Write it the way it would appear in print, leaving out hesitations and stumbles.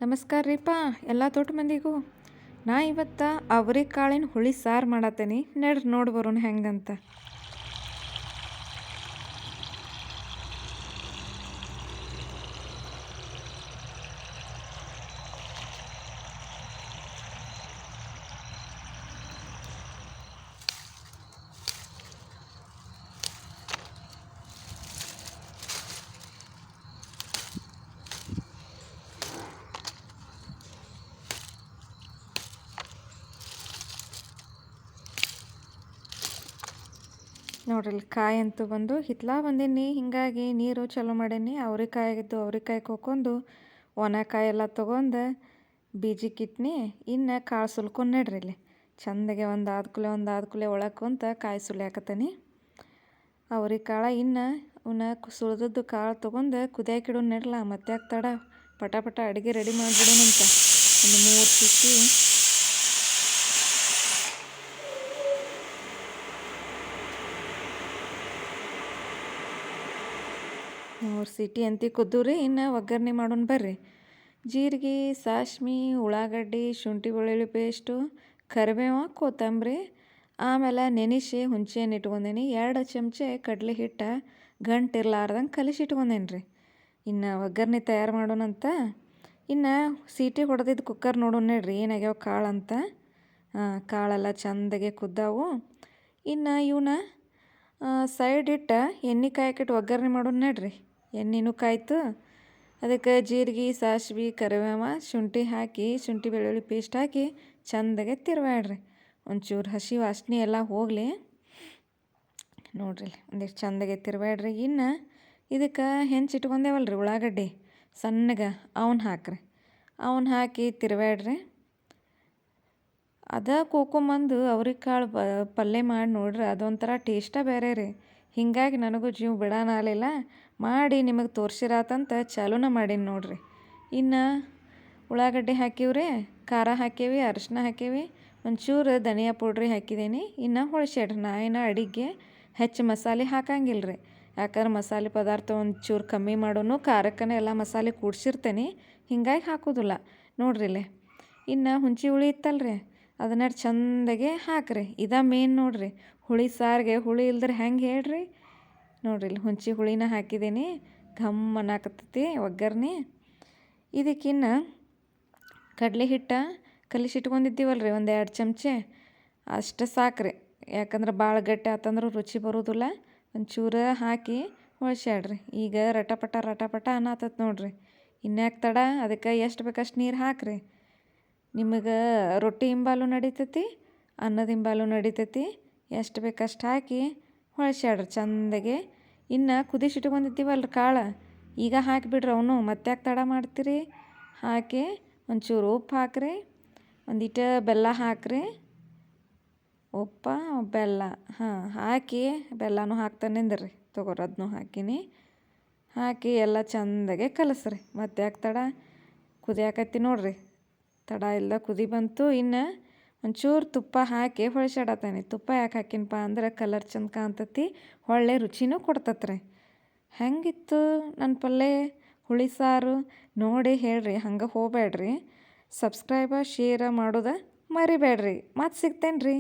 ನಮಸ್ಕಾರ ರೀಪಾ ಎಲ್ಲ ತೋಟ ಮಂದಿಗೂ. ನಾ ಇವತ್ತು ಅವರೆಕಾಳಿನ ಹುಳಿ ಸಾರು ಮಾಡತ್ತೇನಿ. ನಡ್ರಿ ನೋಡಿ ಬರೋಣ ಹೆಂಗಂತ. ನೋಡ್ರಿ ಇಲ್ಲಿ ಕಾಯಿ ಅಂತೂ ಬಂದು ಹಿತ್ಲಾ ಬಂದೀನಿ. ಹಿಂಗಾಗಿ ನೀರು ಚಲೋ ಮಾಡೀನಿ. ಅವ್ರೆಕಾಯಿಗಿದ್ದು ಅವ್ರೆಕಾಯಿ ಕೊಕ್ಕೊಂಡು ಒಣಕಾಯಿ ಎಲ್ಲ ತೊಗೊಂಡು ಬೀಜಕ್ಕೆ ಇಟ್ನಿ. ಇನ್ನು ಕಾಳು ಸುಲ್ಕೊಂಡು ನಡ್ರಿ ಇಲ್ಲಿ ಚಂದಗೆ ಒಂದಾದ ಕೂಲೆ ಒಳಗೆ ಕುಂತ ಕಾಯಿ ಸುಲಿಯಾಕತ್ತೀನಿ. ಅವ್ರೆಕಾಳು ಇನ್ನು ಅವನ್ನ ಸುಲಿದದ್ದು ಕಾಳು ತೊಗೊಂಡು ಕುದಿಯಾಕಿಡೋಣ ನಡ್ರಲ್ಲ. ಮತ್ತೆ ತಡ ಪಟ ಪಟ ಅಡುಗೆ ರೆಡಿ ಮಾಡಿಬಿಡೋಣಂತ. ಒಂದು 3 ಸಿಕ್ಕಿ 3 ಸೀಟಿ ಅಂತಿ ಕುದ್ದೂರಿ. ಇನ್ನು ಒಗ್ಗರಣೆ ಮಾಡೋಣ ಬರ್ರಿ. ಜೀರಿಗೆ, ಸಾಸ್ಮಿ, ಉಳ್ಳಾಗಡ್ಡಿ, ಶುಂಠಿ ಬೆಳ್ಳುಳ್ಳಿ ಪೇಸ್ಟು, ಕರಿಬೇವು, ಕೊತ್ತಂಬರಿ, ಆಮೇಲೆ ನೆನೆಸಿ ಹುಣಸೆಹಣ್ಣು ಇಟ್ಕೊಂಡೇನಿ. 2 ಚಮಚೆ ಕಡಲೆ ಹಿಟ್ಟು ಗಂಟಿರ್ಲಾರ್ದಂಗೆ ಕಲಿಸಿ ಇಟ್ಕೊಂಡೇನಿ ರೀ. ಇನ್ನು ಒಗ್ಗರಣೆ ತಯಾರು ಮಾಡೋಣಂತ. ಇನ್ನು ಸೀಟಿ ಹೊಡೆದಿದ್ದು ಕುಕ್ಕರ್ ನೋಡೋಣ ನಡ್ರಿ ಏನಾಗ್ಯಾವ ಕಾಳಂತ. ಕಾಳೆಲ್ಲ ಚಂದಗೆ ಕುದ್ದಾವು. ಇನ್ನು ಇವನ್ನ ಸೈಡ್ ಇಟ್ಟು ಎಣ್ಣೆ ಕಾಯಕ್ಕಿಟ್ಟು ಒಗ್ಗರಣೆ ಮಾಡೋಣ ನಡ್ರಿ. ಎಣ್ಣೆನೂ ಕಾಯ್ತು. ಅದಕ್ಕೆ ಜೀರಿಗೆ, ಸಾಸ್ವೆ, ಕರಿಬೇವು, ಶುಂಠಿ ಹಾಕಿ ಶುಂಠಿ ಬೆಳ್ಳುಳ್ಳಿ ಪೇಸ್ಟ್ ಹಾಕಿ ಚಂದಗೆ ತಿರ್ವಾಡ್ರಿ. ಒಂಚೂರು ಹಸಿ ವಾಸನೆ ಎಲ್ಲ ಹೋಗಲಿ ನೋಡ್ರಿ. ಒಂದಿಷ್ಟು ಚಂದಗೆ ತಿರ್ವಾಡ್ರಿ. ಇನ್ನು ಇದಕ್ಕೆ ಹೆಂಚಿಟ್ಕೊಂಡೇವಲ್ರಿ ಉಳ್ಳಾಗಡ್ಡಿ ಸಣ್ಣಗೆ ಅವನ್ನ ಹಾಕಿ ತಿರ್ವಾಡ್ರಿ. ಅದ ಕೋಕೊಂಬಂದು ಅವ್ರೆಕಾಳು ಪಲ್ಯ ಮಾಡಿ ನೋಡ್ರಿ, ಅದೊಂಥರ ಟೇಸ್ಟ ಬೇರೆ ರೀ. ಹೀಗಾಗಿ ನನಗೂ ಜೀವ ಬಿಡೋಣ ಆಗಲಿಲ್ಲ. ಮಾಡಿ ನಿಮಗೆ ತೋರಿಸಿರಾತಂತ ಚಾಲೂನ ಮಾಡೀನಿ ನೋಡ್ರಿ. ಇನ್ನು ಉಳ್ಳಾಗಡ್ಡಿ ಹಾಕಿವ್ರಿ, ಖಾರ ಹಾಕೇವಿ, ಅರಿಶಿನ ಹಾಕೇವಿ, ಒಂಚೂರು ಧನಿಯಾ ಪೌಡ್ರಿ ಹಾಕಿದ್ದೀನಿ. ಇನ್ನು ಹೊಳ್ಸ್ಯಾಡ್ರಿ. ನಾ ಏನೋ ಅಡಿಗೆ ಹೆಚ್ಚು ಮಸಾಲೆ ಹಾಕಂಗಿಲ್ಲ ರೀ. ಯಾಕಂದ್ರೆ ಮಸಾಲೆ ಪದಾರ್ಥ ಒಂಚೂರು ಕಮ್ಮಿ ಮಾಡೋನು, ಖಾರಕ್ಕನೇ ಎಲ್ಲ ಮಸಾಲೆ ಕೂಡ್ಸಿರ್ತೇನೆ, ಹಿಂಗಾಗಿ ಹಾಕೋದಿಲ್ಲ ನೋಡ್ರಿ ಇಲ್ಲೇ. ಇನ್ನು ಹುಂಚಿ ಹುಳಿ ಇತ್ತಲ್ರಿ ಅದನ್ನ ಚಂದಗೆ ಹಾಕ್ರಿ. ಮೇನ್ ನೋಡ್ರಿ. ಹುಳಿ ಸಾರಿಗೆ ಹುಳಿ ಇಲ್ದ್ರೆ ಹೆಂಗೆ ಹೇಳ್ರಿ. ನೋಡ್ರಿ ಇಲ್ಲಿ ಹುಂಚಿ ಹುಳಿನ ಹಾಕಿದ್ದೀನಿ. ಘಮ್ ಅನ್ನಕತ್ತೈತಿ ಒಗ್ಗರಣೆ. ಇದಕ್ಕಿನ್ನು ಕಡಲೆ ಹಿಟ್ಟು ಕಲಿಸಿಟ್ಕೊಂಡಿದ್ದೀವಲ್ರಿ 1-2 ಚಮಚೆ ಅಷ್ಟು ಸಾಕ್ರಿ. ಯಾಕಂದ್ರೆ ಭಾಳ ಗಟ್ಟಿ ಆತಂದ್ರೆ ರುಚಿ ಬರೋದಿಲ್ಲ. ಒಂಚೂರು ಹಾಕಿ ಹೊಳ್ಸ್ಯಾಡ್ರಿ. ಈಗ ರಟಪಟ ಅನ್ನತತ್ ನೋಡ್ರಿ. ಇನ್ಯಾಕೆ ತಡ, ಅದಕ್ಕೆ ಎಷ್ಟು ಬೇಕಷ್ಟು ನೀರು ಹಾಕ್ರಿ. ನಿಮಗೆ ರೊಟ್ಟಿ ಇಂಬಾಲು ನಡಿತೈತಿ, ಅನ್ನದ ಇಂಬಾಲು ನಡಿತೈತಿ. ಎಷ್ಟು ಬೇಕಷ್ಟು ಹಾಕಿ ಹೊಳ್ಸ್ಯಾಡ್ರಿ ಚಂದಗೆ. ಇನ್ನು ಕುದಿಸಿಟ್ಕೊಂಡಿದ್ದೀವಲ್ರಿ ಕಾಳು, ಈಗ ಹಾಕಿಬಿಡ್ರಿ ಅವನು. ಮತ್ತ್ಯಾಕೆ ತಡ ಮಾಡ್ತೀರಿ. ಹಾಕಿ ಒಂಚೂರು ಉಪ್ಪು ಹಾಕ್ರಿ, ಒಂದಿಟ್ಟು ಬೆಲ್ಲ ಹಾಕ್ರಿ. ಉಪ್ಪು ಬೆಲ್ಲ ಹಾಕಿ ಬೆಲ್ಲನೂ ಹಾಕ್ತಾನೆ ನಿಂದ್ರಿ. ತೊಗೊರಿ ಅದನ್ನೂ ಹಾಕೀನಿ. ಹಾಕಿ ಎಲ್ಲ ಚಂದಗೆ ಕಲಸ್ರಿ. ಮತ್ತ್ಯಾಕೆ ತಡ, ಕುದಿಯಾಕತ್ತಿ ನೋಡ್ರಿ. ತಡ ಇಲ್ಲ, ಕುದಿ ಬಂತು. ಇನ್ನು ಒಂಚೂರು ತುಪ್ಪ ಹಾಕಿ ಹೊಳ್ಸ್ಯಾಡತ್ತೇನೆ. ತುಪ್ಪ ಯಾಕೆ ಹಾಕಿನಪ್ಪ ಅಂದ್ರೆ ಕಲರ್ ಚಂದ ಕಾಣ್ತತಿ, ಒಳ್ಳೆ ರುಚಿನೂ ಕೊಡ್ತತ್ರಿ. ಹೆಂಗಿತ್ತು ನನ್ನ ಪಲ್ಯ ಹುಳಿ ಸಾರು ನೋಡಿ ಹೇಳ್ರಿ. ಹಂಗೆ ಹೋಗ್ಬೇಡ್ರಿ. ಸಬ್ಸ್ಕ್ರೈಬ ಶೇರ್ ಮಾಡೋದು ಮರಿಬೇಡ್ರಿ. ಮತ್ತೆ ಸಿಗ್ತೇನೆ ರೀ.